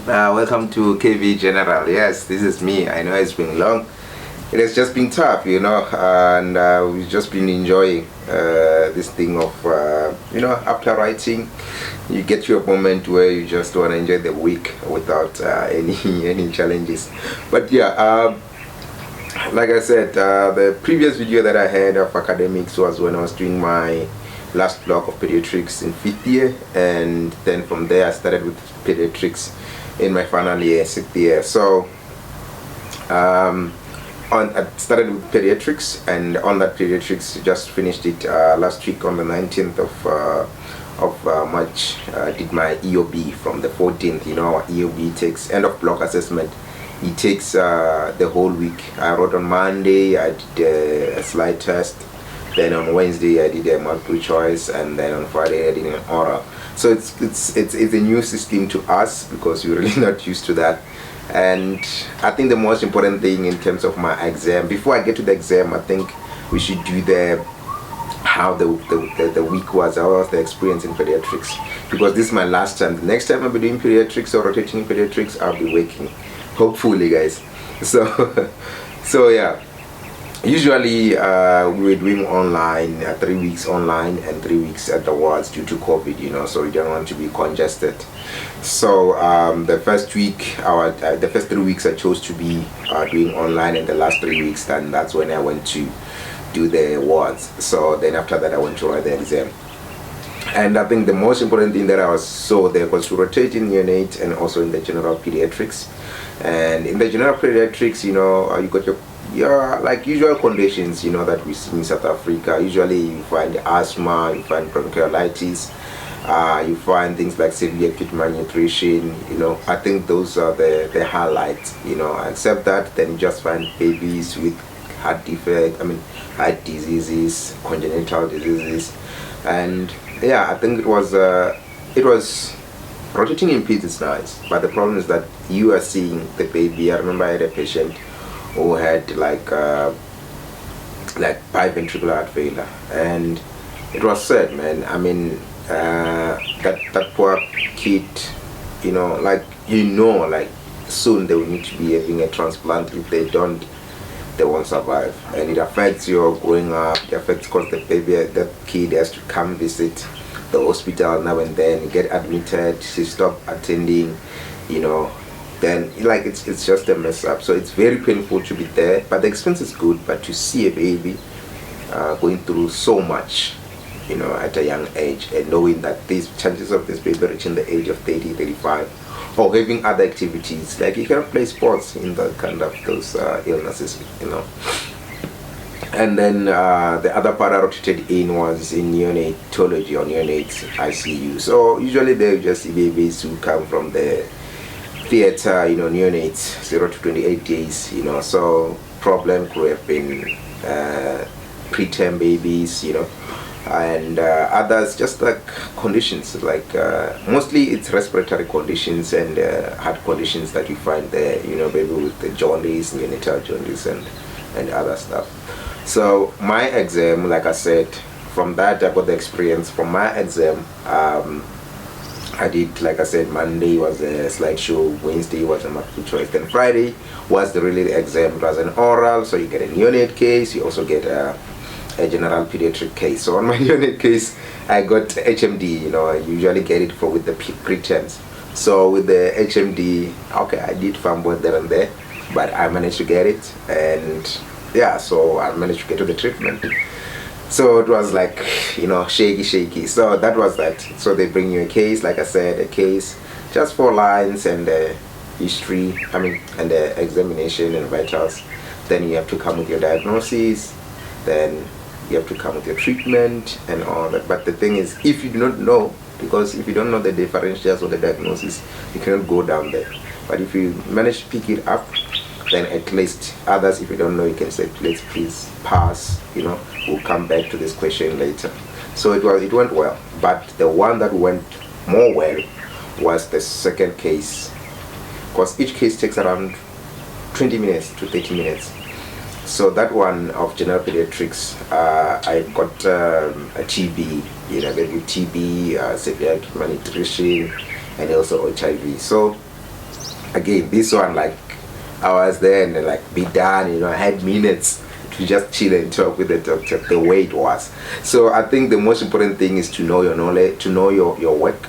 Welcome to KV General. Yes, this is me. I know it's been long. It has just been tough, and we've just been enjoying this thing of, after writing, you get to a moment where you just want to enjoy the week without any challenges. But yeah, like I said, the previous video that I had of academics was when I was doing my last block of pediatrics in 5th year, and then from there I started with pediatrics in my final year, 6th year. So I started with pediatrics, and on that pediatrics just finished it last week on the 19th of March. Did my EOB from the 14th. Our EOB takes end of block assessment. It takes the whole week. I wrote on Monday, I did a slide test, then on Wednesday I did a multiple choice, and then on Friday I did an oral. So it's a new system to us because we're really not used to that. And I think the most important thing in terms of my exam, before I get to the exam, I think we should do how the week was, how was the experience in pediatrics, because this is my last time. The next time I'll be doing pediatrics or rotating in pediatrics, I'll be working, hopefully, guys. So yeah. Usually we're doing online, 3 weeks online and 3 weeks at the wards due to COVID, so we don't want to be congested. So the first week, the first 3 weeks I chose to be doing online, and the last 3 weeks, then that's when I went to do the wards. So then after that I went to write the exam. And I think the most important thing that I saw there was to rotate in neonate and also in the general pediatrics. And in the general pediatrics, you got your like usual conditions that we see in South Africa. Usually you find asthma, you find bronchiolitis, you find things like severe acute malnutrition. I think those are the highlights. Except that, then you just find babies with heart heart diseases, congenital diseases. And yeah, I think it was rotating in peds is nice, but the problem is that you are seeing the baby. I remember I had a patient who had like biventricular heart failure, and it was sad, man. That poor kid, soon they will need to be having a transplant. If they don't, they won't survive, and it affects your growing up. It affects because that kid has to come visit the hospital now and then, get admitted, she stop attending, then it's just a mess up. So it's very painful to be there, but the experience is good. But to see a baby going through so much, at a young age, and knowing that these chances of this baby reaching the age of 30, 35, or having other activities, like you cannot play sports in the kind of those illnesses, And then the other part I rotated in was in neonatology or neonate ICU. So usually they just see babies who come from the theater, neonates 0 to 28 days, so problem could have been preterm babies, and others just like conditions, like mostly it's respiratory conditions and heart conditions that you find there, baby with the jaundice, neonatal jaundice, and other stuff. So my exam, like I said, from that I got the experience. From my exam, I did, like I said, Monday was a slideshow, Wednesday was a multiple choice, then Friday was the exam. It was an oral, so you get a neonate case, you also get a general pediatric case. So on my neonate case, I got HMD. I usually get it with the preterms. So with the HMD, okay, I did fumble there and there, but I managed to get it, and yeah, so I managed to get to the treatment. So it was like, shaky. So that was that. So they bring you a case, like I said, a case, just 4 lines, and history, and the examination and vitals. Then you have to come with your diagnosis, then you have to come with your treatment and all that. But the thing is, if you do not know, because if you don't know the differentials or the diagnosis, you cannot go down there. But if you manage to pick it up, then at least others, if you don't know, you can say, please pass, we'll come back to this question later. So it went well, but the one that went more well was the second case, because each case takes around 20 minutes to 30 minutes. So that one of general pediatrics, I got a TB, TB, severe malnutrition, and also HIV. So again, this one, like, I was there and like be done, I had minutes to just chill and talk with the doctor the way it was. So I think the most important thing is to know your knowledge, to know your work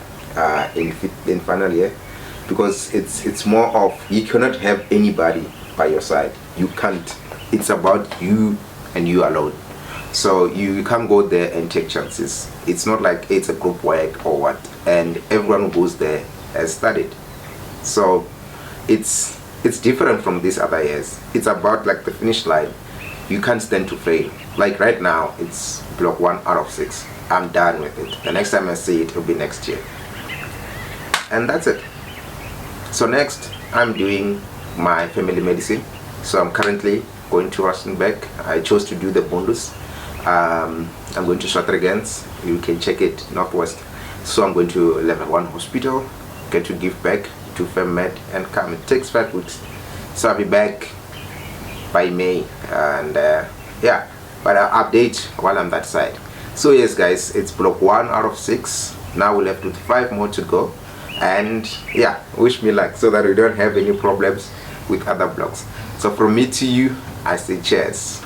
in final year, because it's more of, you cannot have anybody by your side. You can't. It's about you and you alone. So you can't go there and take chances. It's not like it's a group work or what, and everyone who goes there has studied. So it's different from these other years. It's about like the finish line. You can't stand to fail. Like right now, it's block 1 out of 6. I'm done with it. The next time I see it, will be next year. And that's it. So next, I'm doing my family medicine. So I'm currently going to Rustenburg. I chose to do the bonus. I'm going to Swatragens. You can check it, Northwest. So I'm going to level 1 hospital, get to give back to FemMed and come. It takes 5 weeks. So I'll be back by May, and yeah, but I'll update while I'm that side. So yes guys, it's block 1 out of 6. Now we're left with 5 more to go, and yeah, wish me luck so that we don't have any problems with other blocks. So from me to you, I say cheers.